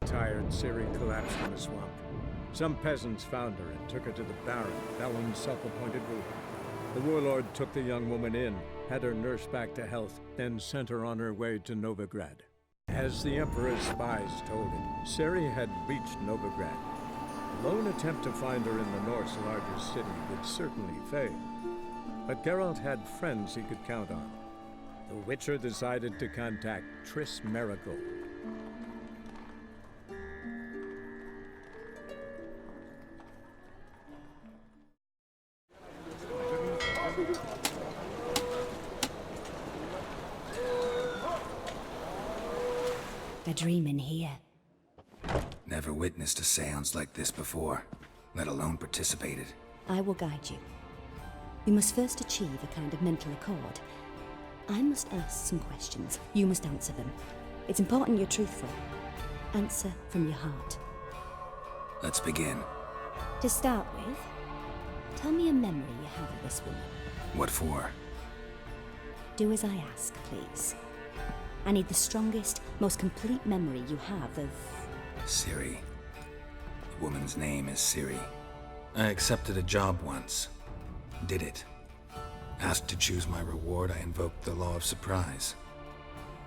Tired, Ciri collapsed in a swamp. Some peasants found her and took her to the Baron, Balin's self-appointed ruler. The warlord took the young woman in, had her nursed back to health, then sent her on her way to Novigrad. As the Emperor's spies told it, Ciri had reached Novigrad. A lone attempt to find her in the North's largest city would certainly fail. But Geralt had friends he could count on. The Witcher decided to contact Triss Merigold. A dream in here. Never witnessed a seance like this before, let alone participated. I will guide you. You must first achieve a kind of mental accord. I must ask some questions. You must answer them. It's important you're truthful. Answer from your heart. Let's begin. To start with, tell me a memory you have of this woman. What for? Do as I ask, please. I need the strongest, most complete memory you have of... Ciri. The woman's name is Ciri. I accepted a job once. Did it. Asked to choose my reward, I invoked the law of surprise.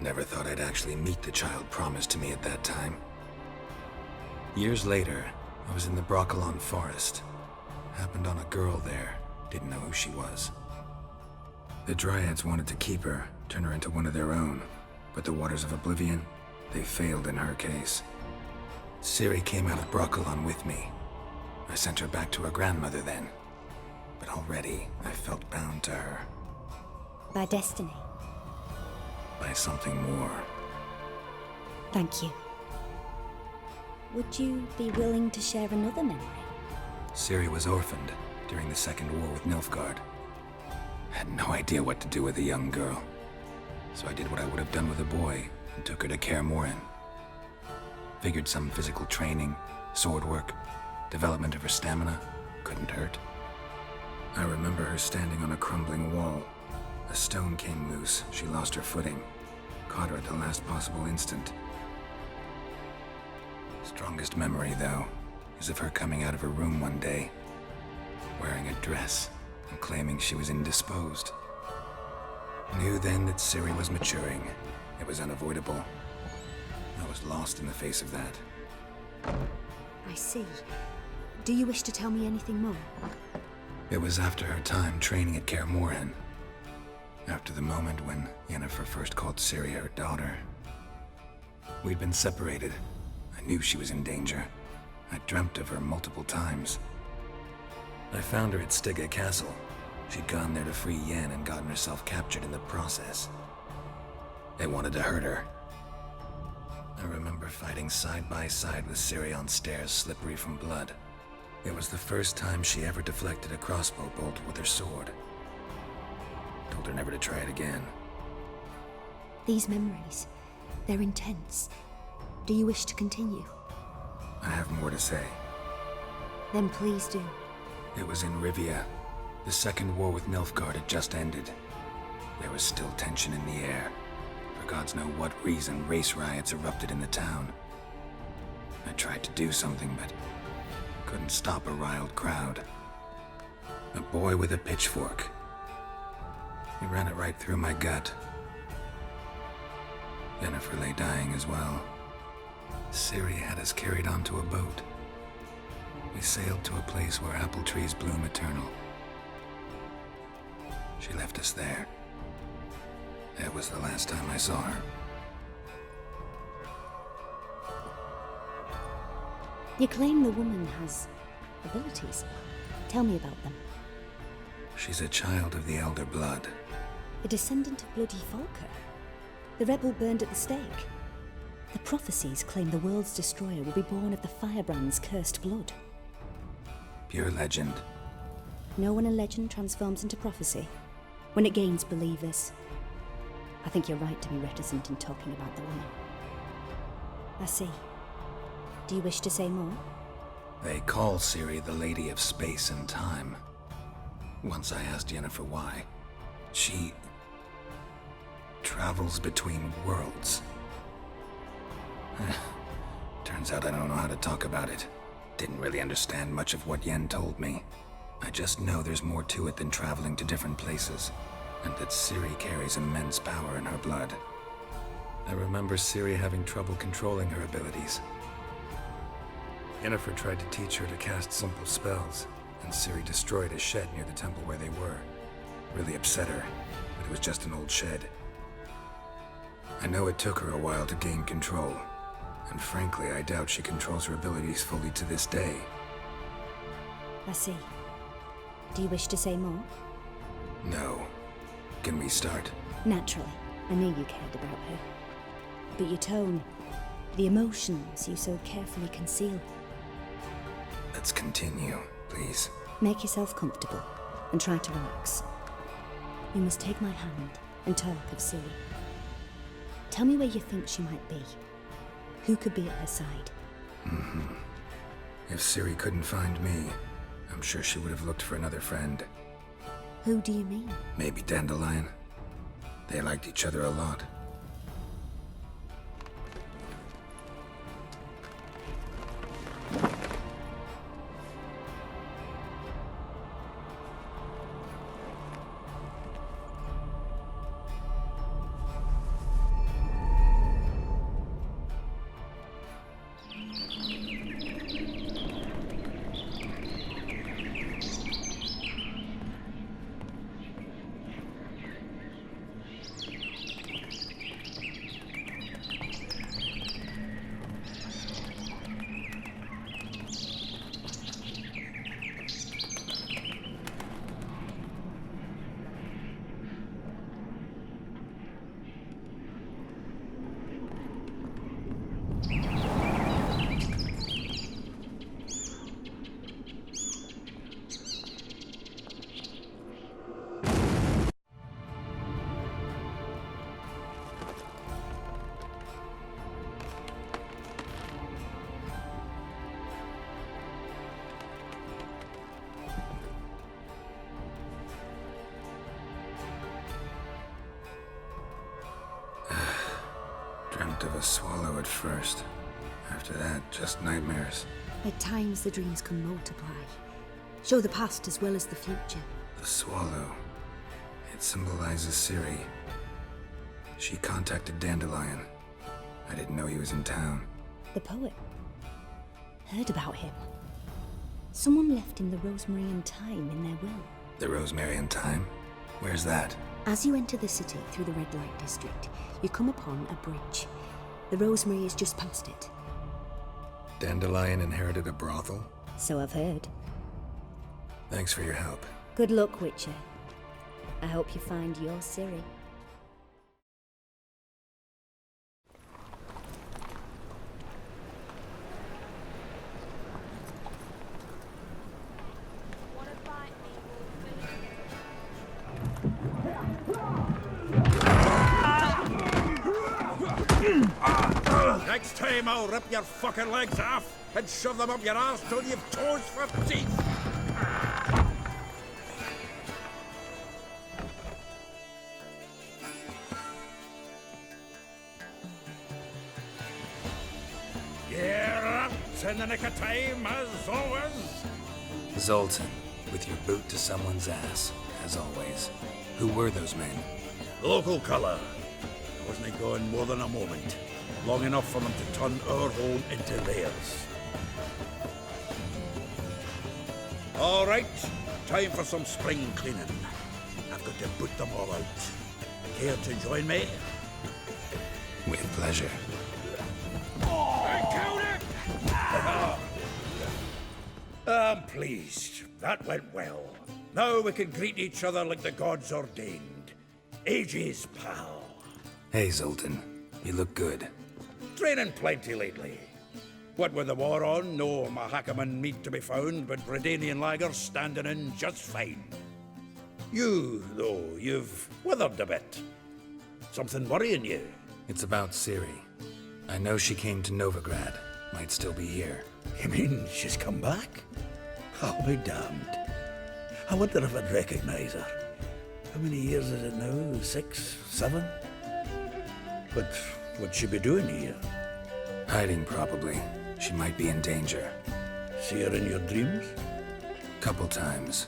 Never thought I'd actually meet the child promised to me at that time. Years later, I was in the Broccolon forest. Happened on a girl there. Didn't know who she was. The Dryads wanted to keep her, turn her into one of their own. But the Waters of Oblivion, they failed in her case. Ciri came out of Broccolon with me. I sent her back to her grandmother then. But already, I felt bound to her. By destiny. By something more. Thank you. Would you be willing to share another memory? Ciri was orphaned during the Second War with Nilfgaard. Had no idea what to do with a young girl. So I did what I would have done with a boy and took her to Kaer Morhen. Figured some physical training, sword work, development of her stamina couldn't hurt. I remember her standing on a crumbling wall. A stone came loose, she lost her footing. Caught her at the last possible instant. Strongest memory, though, is of her coming out of her room one day, wearing a dress and claiming she was indisposed. Knew then that Ciri was maturing. It was unavoidable. I was lost in the face of that. I see. Do you wish to tell me anything more? It was after her time training at Kaer Morhen. After the moment when Yennefer first called Ciri her daughter. We'd been separated. I knew she was in danger. I dreamt of her multiple times. I found her at Stygga Castle. She'd gone there to free Yen and gotten herself captured in the process. They wanted to hurt her. I remember fighting side by side with Ciri on stairs slippery from blood. It was the first time she ever deflected a crossbow bolt with her sword. Told her never to try it again. These memories, they're intense. Do you wish to continue? I have more to say. Then please do. It was in Rivia. The Second War with Nilfgaard had just ended. There was still tension in the air. For gods know what reason, race riots erupted in the town. I tried to do something, but couldn't stop a riled crowd. A boy with a pitchfork. He ran it right through my gut. Yennefer lay dying as well. Ciri had us carried onto a boat. We sailed to a place where apple trees bloom eternal. She left us there. That was the last time I saw her. You claim the woman has abilities. Tell me about them. She's a child of the Elder Blood. A descendant of bloody Falker. The rebel burned at the stake. The prophecies claim the world's destroyer will be born of the Firebrand's cursed blood. Pure legend. Know when a legend transforms into prophecy? When it gains believers. I think you're right to be reticent in talking about the woman. I see. Do you wish to say more? They call Ciri the Lady of Space and Time. Once I asked Yennefer why. She travels between worlds. Turns out I don't know how to talk about it. Didn't really understand much of what Yen told me. I just know there's more to it than traveling to different places, and that Ciri carries immense power in her blood. I remember Ciri having trouble controlling her abilities. Yennefer tried to teach her to cast simple spells, and Ciri destroyed a shed near the temple where they were. Really upset her, but it was just an old shed. I know it took her a while to gain control, and frankly, I doubt she controls her abilities fully to this day. I see. Do you wish to say more? No. Can we start? Naturally. I knew you cared about her. But your tone, the emotions you so carefully conceal. Let's continue, please. Make yourself comfortable and try to relax. You must take my hand and talk of Ciri. Tell me where you think she might be. Who could be at her side? If Ciri couldn't find me, I'm sure she would have looked for another friend. Who do you mean? Maybe Dandelion. They liked each other a lot. Dreamt of a swallow at first. After that, just nightmares. At times the dreams can multiply. Show the past as well as the future. The swallow. It symbolizes Ciri. She contacted Dandelion. I didn't know he was in town. The poet. Heard about him. Someone left him the rosemary and thyme in their will. The Rosemary and Thyme? Where's that? As you enter the city through the red light district, you come upon a bridge. The rosemary is just past it. Dandelion inherited a brothel? So I've heard. Thanks for your help. Good luck, Witcher. I hope you find your Ciri. Next time I'll rip your fucking legs off and shove them up your arse till you've toes for teeth. You're up in the nick of time, as always. Zoltan, with your boot to someone's ass, as always. Who were those men? Local colour. Wasn't going more than a moment. Long enough for them to turn our home into theirs. All right, time for some spring cleaning. I've got to put them all out. Care to join me? With pleasure. I killed it! I'm pleased. That went well. Now we can greet each other like the gods ordained. Ages, pal. Hey, Zoltan. You look good. Training plenty lately. What with the war on, no Mahakaman meat to be found, but Redanian lagers standing in just fine. You, though, you've withered a bit. Something worrying you? It's about Ciri. I know she came to Novigrad. Might still be here. You mean she's come back? I'll be damned. I wonder if I'd recognize her. How many years is it now? 6, 7? But what'd she be doing here? Hiding, probably. She might be in danger. See her in your dreams? Couple times.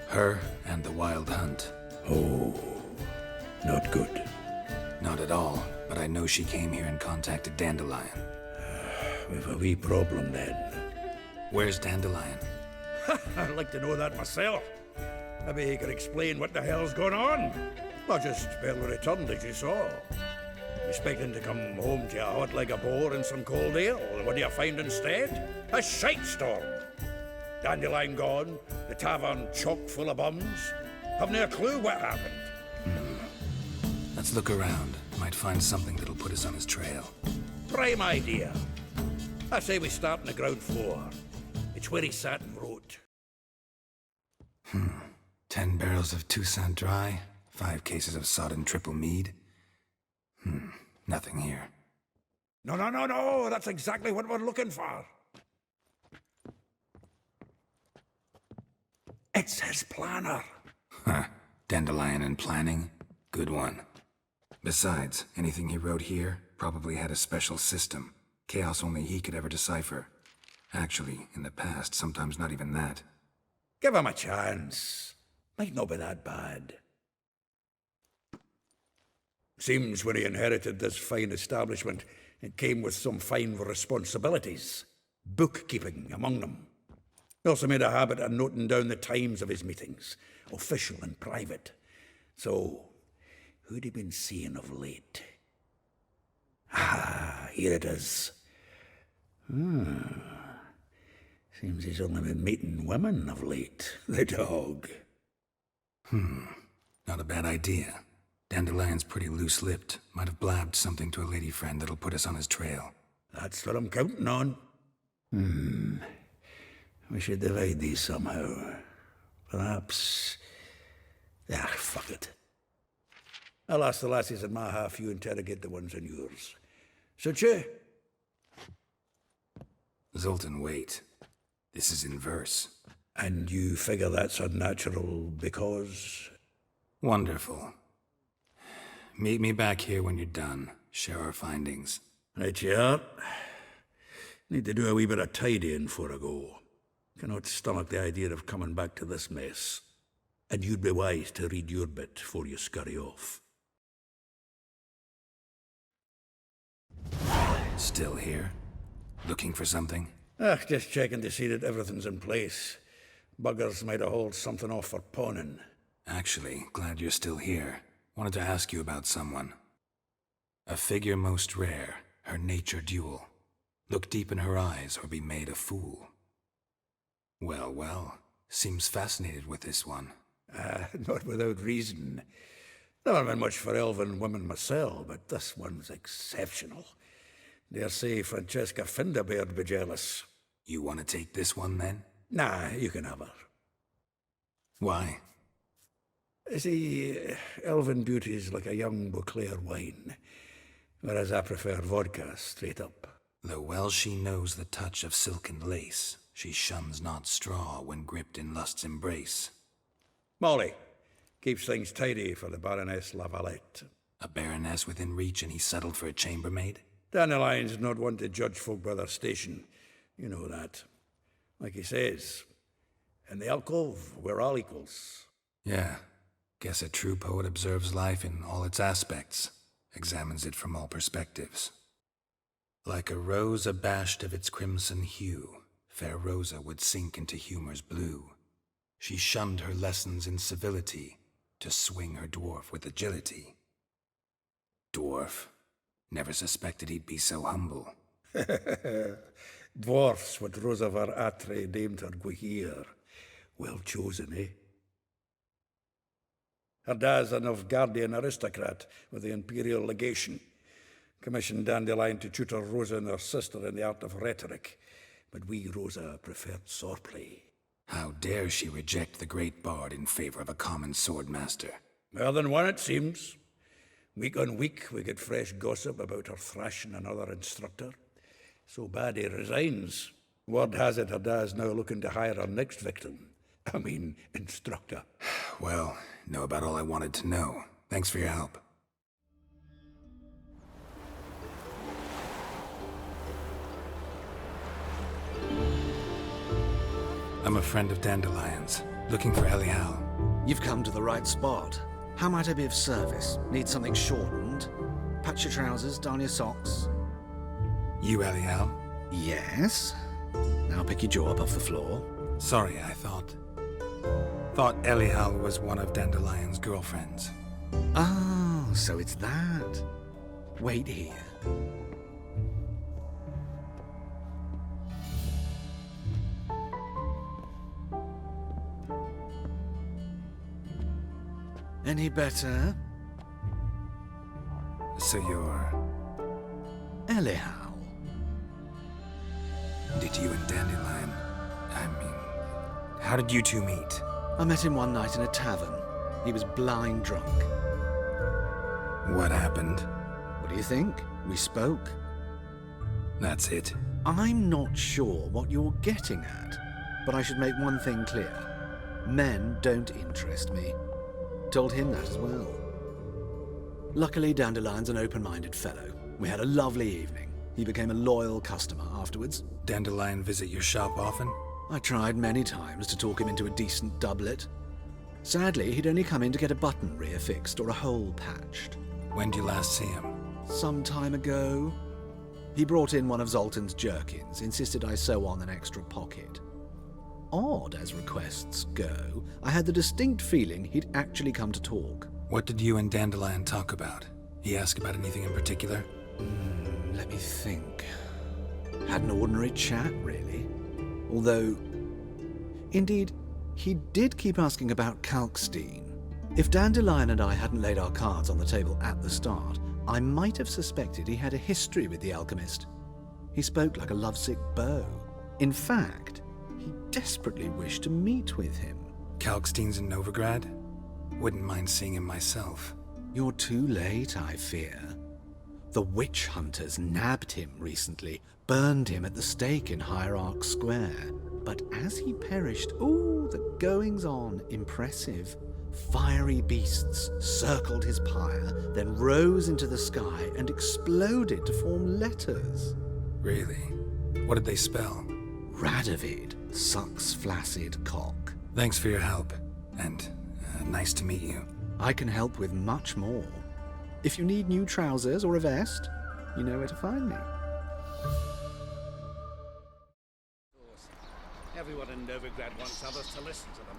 Her and the Wild Hunt. Oh, not good. Not at all, but I know she came here and contacted Dandelion. We've a wee problem then. Where's Dandelion? I'd like to know that myself. Maybe he could explain what the hell's going on. Well, just barely returned, as you saw. Expecting to come home to a hot like a boar and some cold ale. What do you find instead? A shite storm. Dandelion gone, the tavern chock full of bums. Have no clue what happened. Let's look around. Might find something that'll put us on his trail. Prime idea. I say we start on the ground floor. It's where he sat and wrote. 10 barrels of Toussaint Dry, 5 cases of sodden triple mead. Nothing here. No. That's exactly what we're looking for. It's his planner. Huh. Dandelion and planning? Good one. Besides, anything he wrote here probably had a special system. Chaos only he could ever decipher. Actually, in the past, sometimes not even that. Give him a chance. Might not be that bad. Seems when he inherited this fine establishment, it came with some fine responsibilities. Bookkeeping among them. He also made a habit of noting down the times of his meetings, official and private. So, who'd he been seeing of late? Ah, here it is. Seems he's only been meeting women of late, the dog. Not a bad idea. Dandelion's pretty loose-lipped. Might have blabbed something to a lady friend that'll put us on his trail. That's what I'm counting on. We should divide these somehow. Perhaps... fuck it. I'll ask the lassies in my half, you interrogate the ones in yours. Suit you? Zoltan, wait. This is in verse. And you figure that's unnatural because... Wonderful. Meet me back here when you're done. Share our findings. Right you are. Need to do a wee bit of tidying before I go. Cannot stomach the idea of coming back to this mess. And you'd be wise to read your bit before you scurry off. Still here? Looking for something? Just checking to see that everything's in place. Buggers might have hauled something off for pawning. Actually, glad you're still here. Wanted to ask you about someone. A figure most rare, her nature dual. Look deep in her eyes or be made a fool. Well, seems fascinated with this one. Not without reason. Never been much for elven women myself, but this one's exceptional. Dare say Francesca Finderbeard be jealous. You want to take this one, then? Nah, you can have her. Why? See, elven beauty's like a young Beauclair wine, whereas I prefer vodka straight up. Though well she knows the touch of silken lace, she shuns not straw when gripped in lust's embrace. Molly keeps things tidy for the Baroness Lavalette. A baroness within reach and he settled for a chambermaid? Dandelion's not one to judge folk by their station. You know that. Like he says, in the alcove, we're all equals. Yeah. Guess a true poet observes life in all its aspects, examines it from all perspectives. Like a rose abashed of its crimson hue, fair Rosa would sink into humor's blue. She shunned her lessons in civility, to swing her dwarf with agility. Dwarf? Never suspected he'd be so humble. Dwarfs what Rosavar Atre named her Guihir. Well chosen, eh? Her dad's a Novgardian aristocrat with the Imperial Legation. Commissioned Dandelion to tutor Rosa and her sister in the art of rhetoric. But we, Rosa, preferred swordplay. How dare she reject the great bard in favor of a common swordmaster? More than one, it seems. Week on week, we get fresh gossip about her thrashing another instructor. So bad he resigns. Word has it her dad's now looking to hire her next victim. I mean, instructor. Well, know about all I wanted to know. Thanks for your help. I'm a friend of Dandelion's, looking for Elial. You've come to the right spot. How might I be of service? Need something shortened? Patch your trousers, darn your socks. You Elial? Yes? Now pick your jaw up off the floor. Sorry, I thought Elial was one of Dandelion's girlfriends. Oh, so it's that. Wait here. Any better? So you're... Elial. Did you and Dandelion... how did you two meet? I met him one night in a tavern. He was blind drunk. What happened? What do you think? We spoke. That's it. I'm not sure what you're getting at, but I should make one thing clear. Men don't interest me. Told him that as well. Luckily, Dandelion's an open-minded fellow. We had a lovely evening. He became a loyal customer afterwards. Dandelion visit your shop often? I tried many times to talk him into a decent doublet. Sadly, he'd only come in to get a button reaffixed or a hole patched. When did you last see him? Some time ago. He brought in one of Zoltan's jerkins, insisted I sew on an extra pocket. Odd as requests go, I had the distinct feeling he'd actually come to talk. What did you and Dandelion talk about? He asked about anything in particular? Let me think. Had an ordinary chat, really. Although, indeed, he did keep asking about Kalkstein. If Dandelion and I hadn't laid our cards on the table at the start, I might have suspected he had a history with the alchemist. He spoke like a lovesick beau. In fact, he desperately wished to meet with him. Kalkstein's in Novigrad? Wouldn't mind seeing him myself. You're too late, I fear. The witch hunters nabbed him recently, burned him at the stake in Hierarch Square. But as he perished, the goings-on, impressive. Fiery beasts circled his pyre, then rose into the sky and exploded to form letters. Really? What did they spell? Radovid sucks flaccid cock. Thanks for your help, and nice to meet you. I can help with much more. If you need new trousers or a vest, you know where to find me. Everyone in Novigrad wants others to listen to them.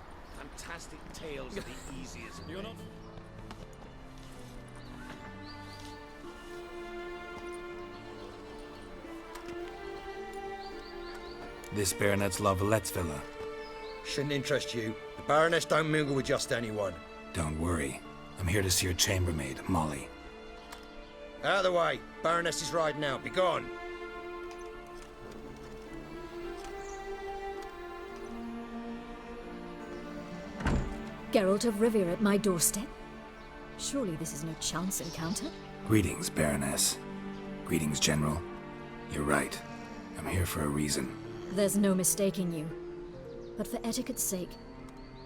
Fantastic tales are the easiest. You're not. This Baronet's Lavallette's villa. Shouldn't interest you. The Baroness don't mingle with just anyone. Don't worry. I'm here to see your chambermaid, Molly. Out of the way. Baroness is riding out. Be gone. Geralt of Rivia at my doorstep? Surely this is no chance encounter? Greetings, Baroness. Greetings, General. You're right. I'm here for a reason. There's no mistaking you. But for etiquette's sake,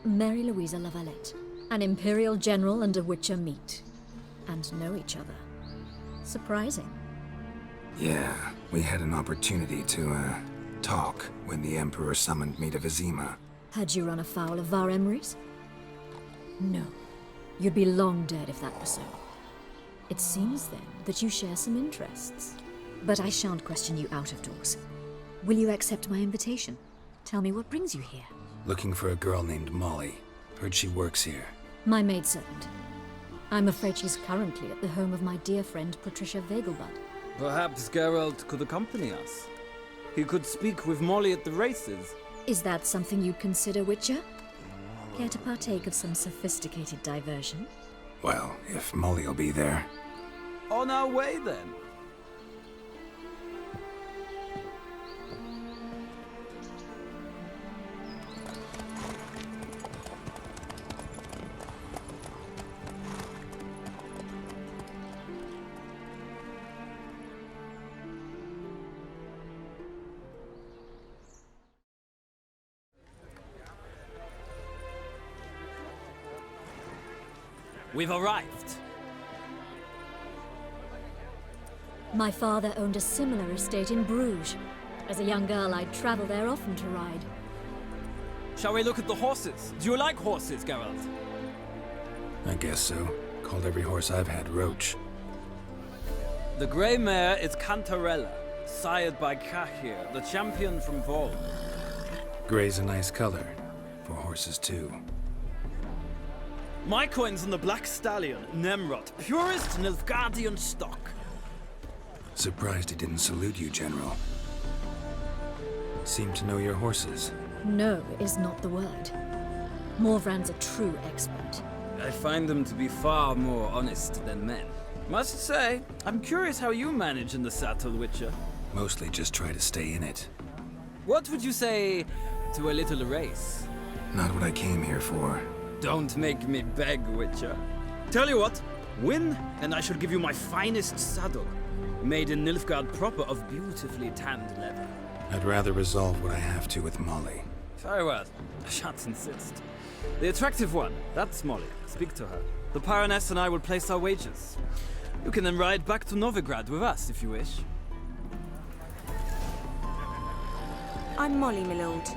Mary Louisa Lavalette, an Imperial General and a Witcher meet. And know each other. Surprising. Yeah, we had an opportunity to, talk when the Emperor summoned me to Vizima. Had you run afoul of Var Emrys? No. You'd be long dead if that were so. It seems, then, that you share some interests. But I shan't question you out of doors. Will you accept my invitation? Tell me what brings you here. Looking for a girl named Molly. Heard she works here. My maidservant. I'm afraid she's currently at the home of my dear friend Patricia Vegelbud. Perhaps Geralt could accompany us. He could speak with Molly at the races. Is that something you'd consider, Witcher? Care to partake of some sophisticated diversion? Well, if Molly'll be there. On our way, then. We've arrived. My father owned a similar estate in Bruges. As a young girl, I'd travel there often to ride. Shall we look at the horses? Do you like horses, Geralt? I guess so. Called every horse I've had Roach. The grey mare is Cantarella, sired by Cahir, the champion from Vol. Gray's a nice color. For horses, too. My coin's on the Black Stallion, Nemrod, purest Nilfgaardian stock. Surprised he didn't salute you, General. Seem to know your horses. No is not the word. Morvran's a true expert. I find them to be far more honest than men. Must say, I'm curious how you manage in the saddle, Witcher. Mostly just try to stay in it. What would you say to a little race? Not what I came here for. Don't make me beg, Witcher. Tell you what, win, and I shall give you my finest saddle. Made in Nilfgaard proper of beautifully tanned leather. I'd rather resolve what I have to with Molly. Very well. I shan't insist. The attractive one, that's Molly. Speak to her. The Baroness and I will place our wagers. You can then ride back to Novigrad with us, if you wish. I'm Molly, my lord.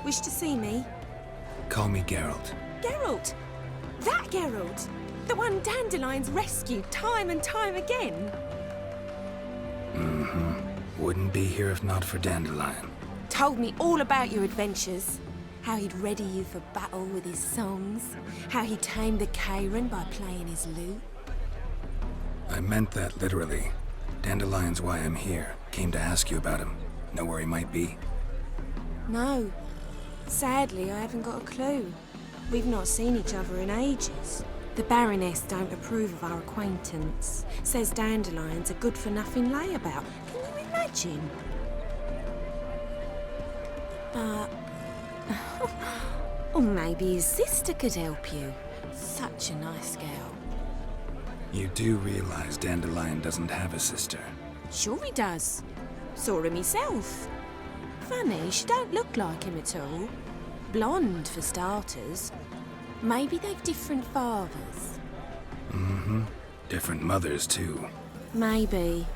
Wish to see me? Call me Geralt. Geralt! That Geralt! The one Dandelion's rescued time and time again! Wouldn't be here if not for Dandelion. Told me all about your adventures. How he'd ready you for battle with his songs. How he tamed the Kairan by playing his lute. I meant that literally. Dandelion's why I'm here. Came to ask you about him. Know where he might be? No. Sadly, I haven't got a clue. We've not seen each other in ages. The Baroness don't approve of our acquaintance. Says Dandelion's a good-for-nothing layabout. Can you imagine? But... or maybe his sister could help you. Such a nice girl. You do realize Dandelion doesn't have a sister. Sure he does. Saw him myself. Funny, she don't look like him at all. Blonde, for starters. Maybe they've different fathers. Different mothers, too. Maybe.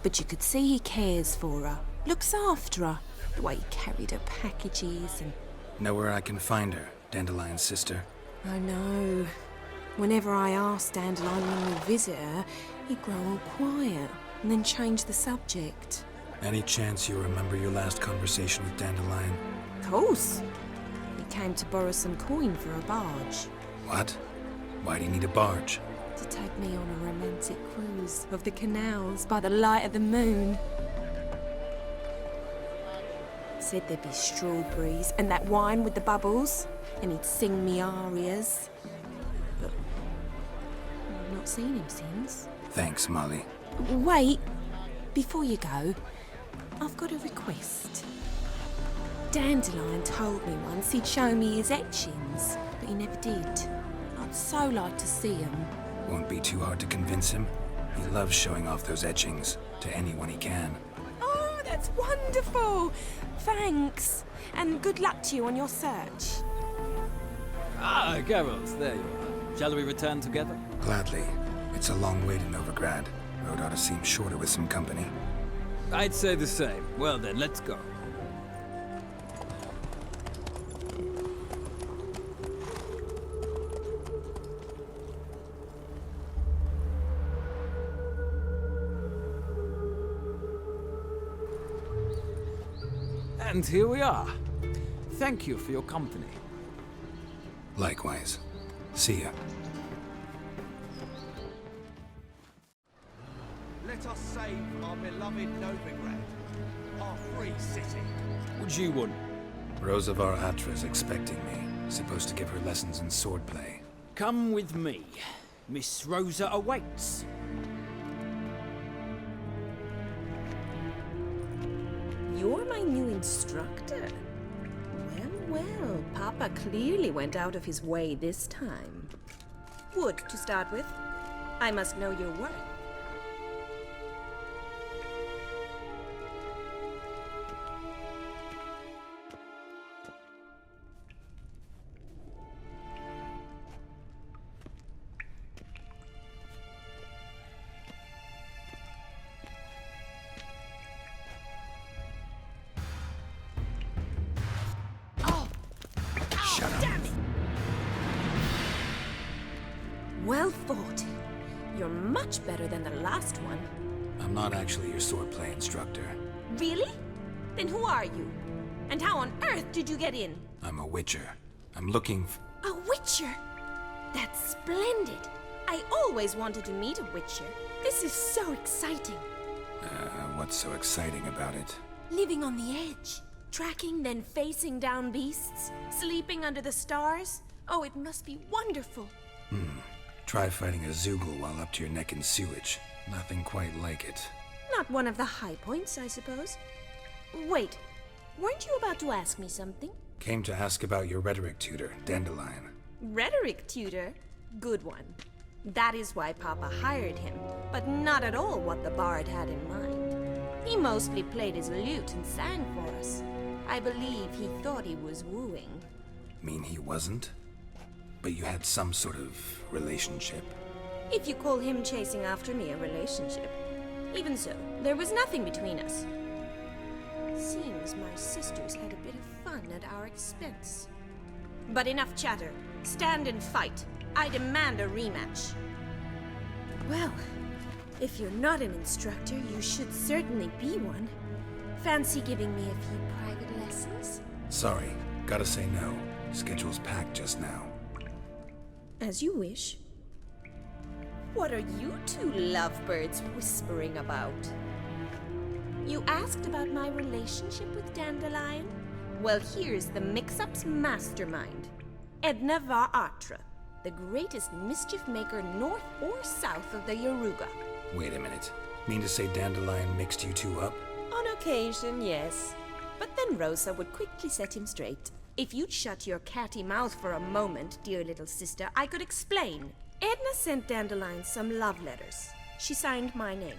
But you could see he cares for her. Looks after her. The way he carried her packages and... Know where I can find her, Dandelion's sister? I know. Whenever I asked Dandelion when we'd visit her, he'd grow all quiet and then change the subject. Any chance you remember your last conversation with Dandelion? Of course. He came to borrow some coin for a barge. What? Why do you need a barge? To take me on a romantic cruise of the canals by the light of the moon. Said there'd be strawberries and that wine with the bubbles, and he'd sing me arias. But I've not seen him since. Thanks, Molly. Wait, before you go, I've got a request. Dandelion told me once he'd show me his etchings, but he never did. I'd so like to see them. Won't be too hard to convince him. He loves showing off those etchings to anyone he can. Oh, that's wonderful! Thanks, and good luck to you on your search. Ah, Geralt, there you are. Shall we return together? Gladly. It's a long way to Novigrad. Road ought to seem shorter with some company. I'd say the same. Well then, let's go. And here we are. Thank you for your company. Likewise. See ya. Let us save our beloved Novigrad, our free city. What do you want? Rosavar Atra's expecting me. Supposed to give her lessons in swordplay. Come with me. Miss Rosa awaits. You're my new instructor? Well, Papa clearly went out of his way this time. Wood, to start with. I must know your worth. Well fought. You're much better than the last one. I'm not actually your swordplay instructor. Really? Then who are you? And how on earth did you get in? I'm a witcher. I'm looking A witcher? That's splendid. I always wanted to meet a witcher. This is so exciting. What's so exciting about it? Living on the edge. Tracking, then facing down beasts. Sleeping under the stars. Oh, it must be wonderful. Try fighting a Zoogle while up to your neck in sewage. Nothing quite like it. Not one of the high points, I suppose. Wait, weren't you about to ask me something? Came to ask about your rhetoric tutor, Dandelion. Rhetoric tutor? Good one. That is why Papa hired him, but not at all what the bard had in mind. He mostly played his lute and sang for us. I believe he thought he was wooing. Mean he wasn't? But you had some sort of relationship? If you call him chasing after me a relationship. Even so, there was nothing between us. Seems my sisters had a bit of fun at our expense. But enough chatter. Stand and fight. I demand a rematch. Well, if you're not an instructor, you should certainly be one. Fancy giving me a few private lessons? Sorry, gotta say no. Schedule's packed just now. As you wish. What are you two lovebirds whispering about? You asked about my relationship with Dandelion? Well, here's the mix-up's mastermind. Edna var Atra, the greatest mischief maker north or south of the Yaruga. Wait a minute. Mean to say Dandelion mixed you two up? On occasion, yes. But then Rosa would quickly set him straight. If you'd shut your catty mouth for a moment, dear little sister, I could explain. Edna sent Dandelion some love letters. She signed my name.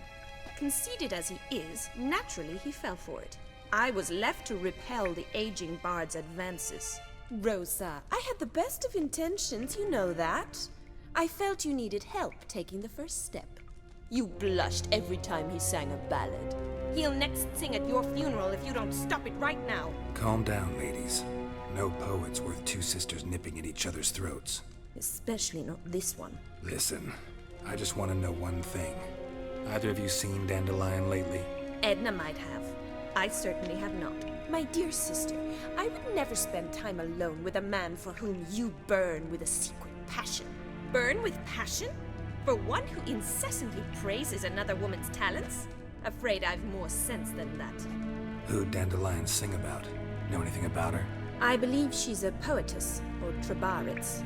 Conceited as he is, naturally he fell for it. I was left to repel the aging bard's advances. Rosa, I had the best of intentions, you know that. I felt you needed help taking the first step. You blushed every time he sang a ballad. He'll next sing at your funeral if you don't stop it right now. Calm down, ladies. No poet's worth two sisters nipping at each other's throats. Especially not this one. Listen, I just want to know one thing. Either of you seen Dandelion lately? Edna might have. I certainly have not. My dear sister, I would never spend time alone with a man for whom you burn with a secret passion. Burn with passion? For one who incessantly praises another woman's talents? Afraid I've more sense than that. Who'd Dandelion sing about? Know anything about her? I believe she's a poetess, or trabaritz.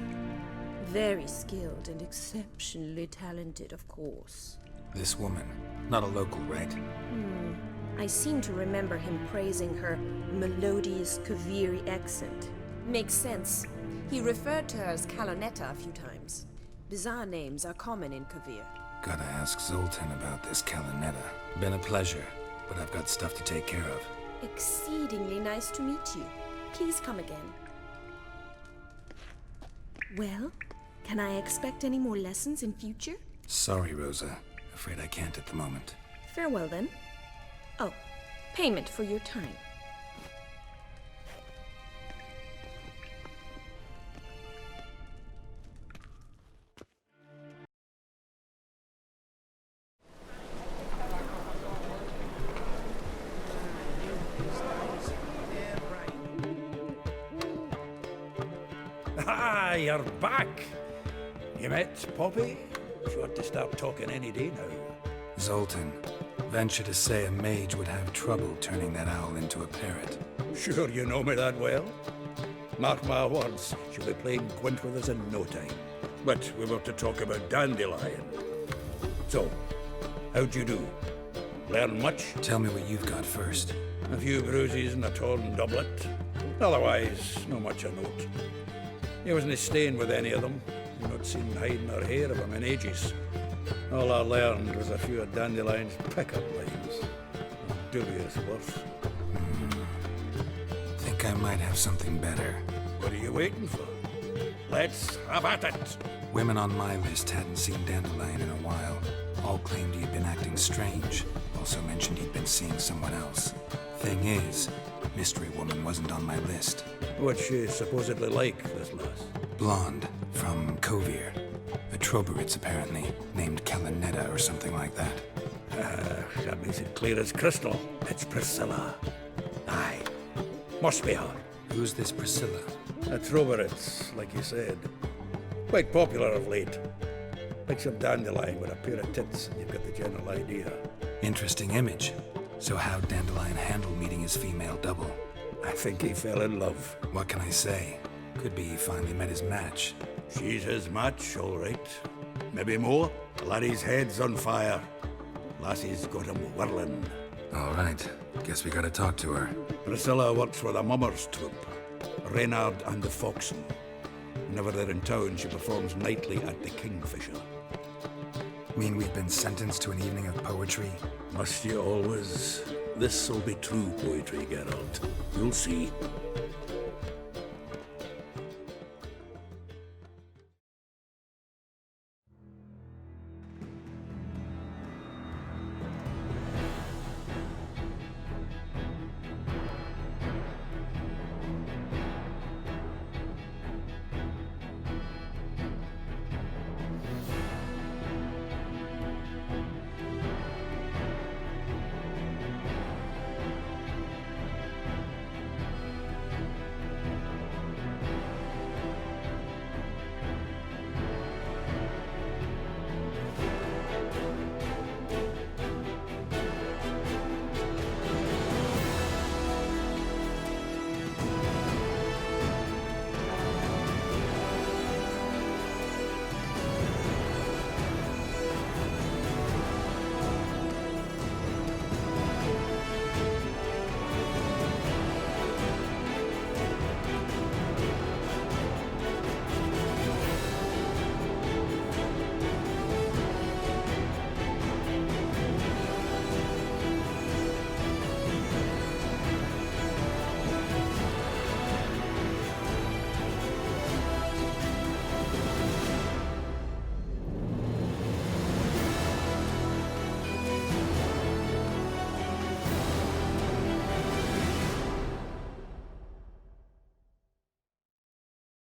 Very skilled and exceptionally talented, of course. This woman, not a local, right? I seem to remember him praising her melodious Kaviri accent. Makes sense. He referred to her as Kalonetta a few times. Bizarre names are common in Kavir. Gotta ask Zoltan about this Kalonetta. Been a pleasure, but I've got stuff to take care of. Exceedingly nice to meet you. Please come again. Well, can I expect any more lessons in future? Sorry, Rosa. Afraid I can't at the moment. Farewell, then. Oh, payment for your time. Ah, you're back. You met Poppy? She ought to start talking any day now. Zoltan, venture to say a mage would have trouble turning that owl into a parrot. Sure you know me that well? Mark my words, she'll be playing quint with us in no time. But we were to talk about Dandelion. So, how'd you do? Learn much? Tell me what you've got first. A few bruises and a torn doublet. Otherwise, no much of note. He wasn't staying with any of them. I've not seen hiding or hair of him in ages. All I learned was a few of Dandelion's pick-up lines. Dubious worth. Think I might have something better. What are you waiting for? Let's have at it! Women on my list hadn't seen Dandelion in a while. All claimed he'd been acting strange. Also mentioned he'd been seeing someone else. Thing is, Mystery Woman wasn't on my list. What's she supposedly like, this lass? Blonde, from Kovir. A Troberitz, apparently, named Kalanetta or something like that. That makes it clear as crystal. It's Priscilla. Aye. Must be her. Who's this Priscilla? A Troberitz, like you said. Quite popular of late. Picture Dandelion with a pair of tits, and you've got the general idea. Interesting image. So how'd Dandelion handle meeting his female double? I think he fell in love. What can I say? Could be he finally met his match. She's his match, all right. Maybe more. The laddie's head's on fire. Lassie's got him whirling. All right. Guess we gotta talk to her. Priscilla works for the Mummers troupe. Reynard and the Foxen. Whenever they're in town, she performs nightly at the Kingfisher. Mean we've been sentenced to an evening of poetry? Must you always? This'll be true poetry, Geralt. You'll see.